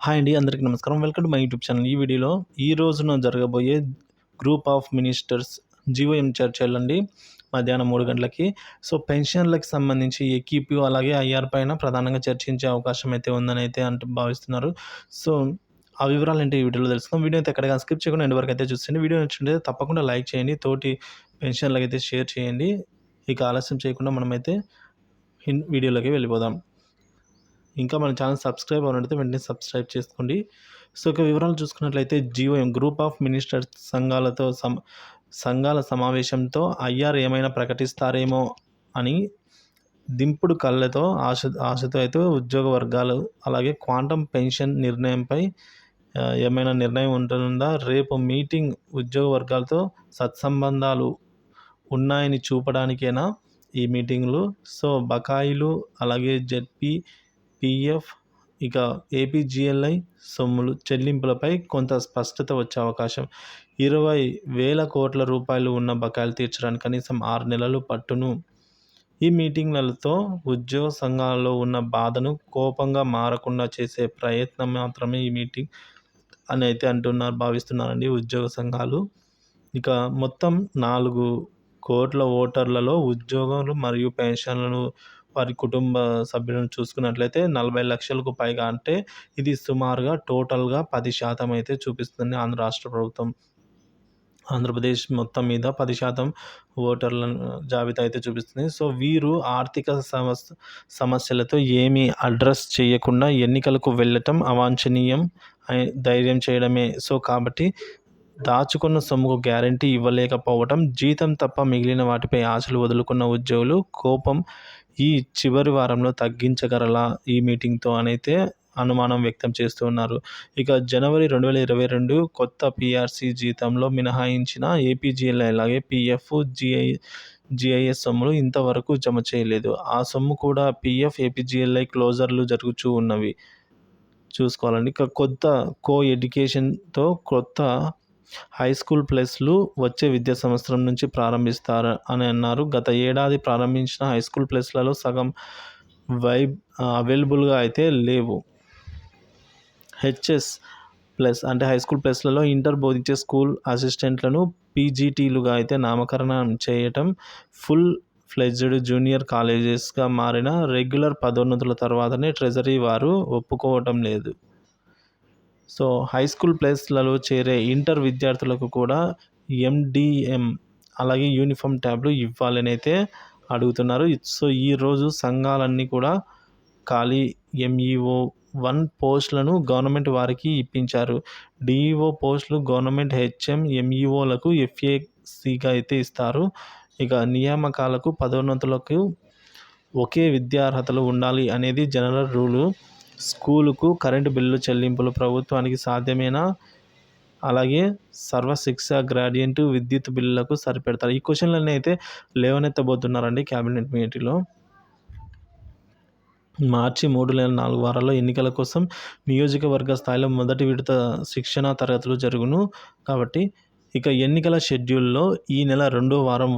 Hi అండి. అందరికీ నమస్కారం. Welcome to my YouTube channel. ఈ వీడియోలో ఈ రోజున జరగబోయే గ్రూప్ ఆఫ్ మినిస్టర్స్ జీవోఎం చర్చలండి. మధ్యాహ్నం 3 గంటలకి. సో, పెన్షన్‌లకి సంబంధించి ఎక్యూపీఓ అలాగే ఐఆర్ పైన ప్రధానంగా చర్చించే అవకాశం అయితే ఉందని అయితే భావిస్తున్నారు. సో, ఆ వివరాలేంటి ఈ వీడియోలో తెలుసుకుందాం. వీడియో అయితే ఎక్కడికి స్కిప్ చేయకుండా ఎండ్ వరకు అయితే చూసేయండి. వీడియో నచ్చినట్లయితే తప్పకుండా లైక్ చేయండి. తోటి పెన్షన్‌లకైతే షేర్ చేయండి. ఇక ఆలస్యం చేయకుండా మనమైతే వీడియోలోకి వెళ్ళిపోదాం. ఇంకా మన ఛానల్ సబ్స్క్రైబ్ అవ్వనట్లయితే వెంటనే సబ్స్క్రైబ్ చేసుకోండి. సో, ఇక వివరాలు చూసుకున్నట్లయితే జీఓఎం గ్రూప్ ఆఫ్ మినిస్టర్స్ సంఘాల సమావేశంతో ఐఆర్ ఏమైనా ప్రకటిస్తారేమో అని దింపుడు కళ్ళతో ఆశతో అయితే ఉద్యోగ వర్గాలు అలాగే క్వాంటమ్ పెన్షన్ నిర్ణయంపై ఏమైనా నిర్ణయం ఉంటుందా? రేపు మీటింగ్ ఉద్యోగ వర్గాలతో సత్సంబంధాలు ఉన్నాయని చూపడానికేనా ఈ మీటింగ్లు? సో, బకాయిలు అలాగే పిఎఫ్ ఇక ఏపీజీఎల్ఐ సొమ్ములు చెల్లింపులపై కొంత స్పష్టత వచ్చే అవకాశం. 20,000 కోట్ల రూపాయలు ఉన్న బకాయిలు తీర్చడానికి కనీసం 6 నెలలు పట్టును. ఈ మీటింగ్లతో ఉద్యోగ సంఘాలలో ఉన్న బాధను కోపంగా మారకుండా చేసే ప్రయత్నం మాత్రమే ఈ మీటింగ్ అని అయితే భావిస్తున్నారండి ఉద్యోగ సంఘాలు. ఇక మొత్తం 4 కోట్ల ఓటర్లలో ఉద్యోగాలు మరియు పెన్షన్లను వారి కుటుంబ సభ్యులను చూసుకున్నట్లయితే 40 లక్షలకు పైగా, అంటే ఇది సుమారుగా టోటల్గా 10% అయితే చూపిస్తుంది రాష్ట్ర ప్రభుత్వం. ఆంధ్రప్రదేశ్ మొత్తం మీద 10% ఓటర్ల జాబితా అయితే చూపిస్తుంది. సో, వీరు ఆర్థిక సమస్యలతో ఏమీ అడ్రస్ చేయకుండా ఎన్నికలకు వెళ్ళటం అవాంఛనీయం, ధైర్యం చేయడమే. సో, కాబట్టి దాచుకున్న సొమ్ముకు గ్యారంటీ ఇవ్వలేకపోవటం, జీతం తప్ప మిగిలిన వాటిపై ఆశలు వదులుకున్న ఉద్యోగులు కోపం ఈ చివరి వారంలో తగ్గించగలరా ఈ మీటింగ్తో అనైతే అనుమానం వ్యక్తం చేస్తూ ఉన్నారు. ఇక జనవరి 2022 కొత్త పీఆర్సీ జీతంలో మినహాయించిన ఏపీజీఎల్ఐ అలాగే పీఎఫ్, జీఐఎస్ సొమ్ములు ఇంతవరకు జమ చేయలేదు. ఆ సొమ్ము కూడా పీఎఫ్, ఏపీజీఎల్ఐ క్లోజర్లు జరుగుతూ ఉన్నవి చూసుకోవాలండి. ఇక కొత్త ఎడ్యుకేషన్తో కొత్త హై స్కూల్ ప్లస్లు వచ్చే విద్యా సంవత్సరం నుంచి ప్రారంభిస్తారు అని అన్నారు. గత ఏడాది ప్రారంభించిన హై స్కూల్ ప్లస్లలో సగం అవైలబుల్గా అయితే లేవు. హెచ్ఎస్ ప్లస్ అంటే హై స్కూల్ ప్లస్లలో ఇంటర్ బోధించే స్కూల్ అసిస్టెంట్లను పీజీటీలుగా అయితే నామకరణం చేయటం, ఫుల్ ఫ్లెడ్జ్డ్ జూనియర్ కాలేజెస్గా మారిన రెగ్యులర్ పదోన్నతుల తర్వాతనే ట్రెజరీ వారు ఒప్పుకోవటం లేదు. సో, హై స్కూల్ ప్లేస్లలో చేరే ఇంటర్ విద్యార్థులకు కూడా ఎండిఎం అలాగే యూనిఫామ్ ట్యాబ్లు ఇవ్వాలని అయితే అడుగుతున్నారు. సో, ఈరోజు సంఘాలన్నీ కూడా ఖాళీ ఎంఈఓ 1 పోస్టులను గవర్నమెంట్ వారికి ఇప్పించారు. డిఈఓ పోస్టులు గవర్నమెంట్ హెచ్ఎం, ఎంఈఓలకు ఎఫ్ఏసీగా అయితే ఇస్తారు. ఇక నియామకాలకు పదోన్నతులకు ఒకే విద్యార్హతలు ఉండాలి అనేది జనరల్ రూలు. స్కూలుకు కరెంటు బిల్లు చెల్లింపులు ప్రభుత్వానికి సాధ్యమేనా? అలాగే సర్వశిక్ష గ్రాడ్యుయేట్ విద్యుత్ బిల్లులకు సరిపెడతారు. ఈ క్వశ్చన్లన్నీ అయితే లేవనెత్తబోతున్నారండి క్యాబినెట్ మీటింగ్లో. మార్చి 3 లేదా 4 వారాల్లో ఎన్నికల కోసం నియోజకవర్గ స్థాయిలో మొదటి విడత శిక్షణా తరగతులు జరుగును. కాబట్టి ఇక ఎన్నికల షెడ్యూల్లో ఈ నెల 2వ వారం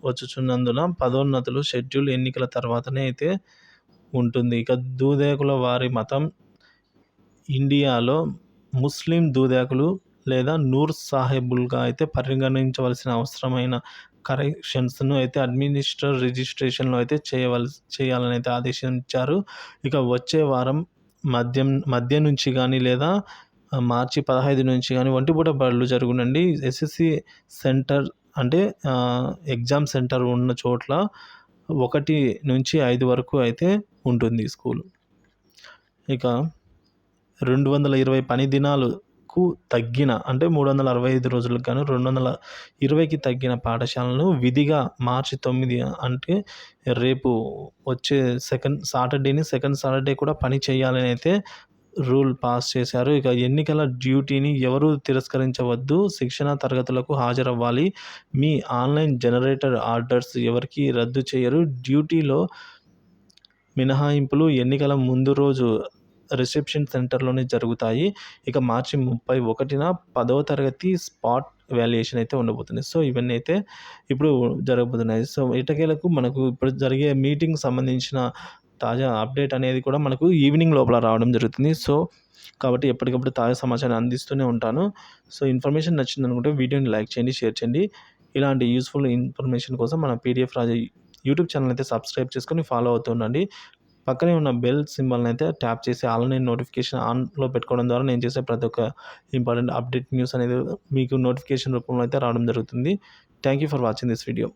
వచ్చుచున్నందున పదోన్నతులు షెడ్యూల్ ఎన్నికల తర్వాతనే అయితే ఉంటుంది. ఇక దూదేకుల వారి మతం. ఇండియాలో ముస్లిం దూదేకులు లేదా నూర్ సాహెబులుగా అయితే పరిగణించవలసిన అవసరమైన కరెక్షన్స్ను అయితే అడ్మినిస్ట్రేటర్ రిజిస్ట్రేషన్లో అయితే చేయాలని అయితే ఆదేశించారు. ఇక వచ్చే వారం మధ్య నుంచి కానీ లేదా మార్చి 15 నుంచి కానీ ఒంటిపూట బడులు జరుగునండి. ఎస్ఎస్సి సెంటర్ అంటే ఎగ్జామ్ సెంటర్ ఉన్న చోట్ల 1 నుంచి 5 వరకు అయితే ఉంటుంది స్కూలు. ఇక 220 పని దినాలకు తగ్గిన అంటే 365 రోజులకు గాను 220కి తగ్గిన పాఠశాలను విధిగా మార్చి 9 అంటే రేపు వచ్చే సెకండ్ సాటర్డే కూడా పని చేయాలని అయితే రూల్ పాస్ చేశారు. ఇక ఎన్నికల డ్యూటీని ఎవరూ తిరస్కరించవద్దు. శిక్షణా తరగతులకు హాజరవ్వాలి. మీ ఆన్లైన్ జనరేటర్ ఆర్డర్స్ ఎవరికి రద్దు చేయరు. డ్యూటీలో మినహాయింపులు ఎన్నికల ముందు రోజు రిసెప్షన్ సెంటర్లోనే జరుగుతాయి. ఇక మార్చి 31న 10వ తరగతి స్పాట్ వాల్యుయేషన్ అయితే ఉండబోతుంది. సో, ఇవన్నీ అయితే ఇప్పుడు జరగబోతున్నాయి. సో, ఎట్టకేలకు మనకు ఇప్పుడు జరిగే మీటింగ్ సంబంధించిన తాజా అప్డేట్ అనేది కూడా మనకు ఈవినింగ్ లోపల రావడం జరుగుతుంది. సో, కాబట్టి ఎప్పటికప్పుడు తాజా సమాచారాన్ని అందిస్తూనే ఉంటాను. సో, ఇన్ఫర్మేషన్ నచ్చిందనుకుంటే వీడియోని లైక్ చేయండి, షేర్ చేయండి. ఇలాంటి యూజ్‌ఫుల్ ఇన్ఫర్మేషన్ కోసం మన పీడిఎఫ్ రాజా యూట్యూబ్ ఛానల్ అయితే సబ్స్క్రైబ్ చేసుకొని ఫాలో అవుతూ ఉండండి. పక్కనే ఉన్న బెల్ సింబల్‌ని అయితే ట్యాప్ చేసి ఆల్ అనే నోటిఫికేషన్ ఆన్‌లో పెట్టుకోవడం ద్వారా నేను చేసే ప్రతి ఒక్క ఇంపార్టెంట్ అప్డేట్ న్యూస్ అనేది మీకు నోటిఫికేషన్ రూపంలో అయితే రావడం జరుగుతుంది. Thank you for watching this video.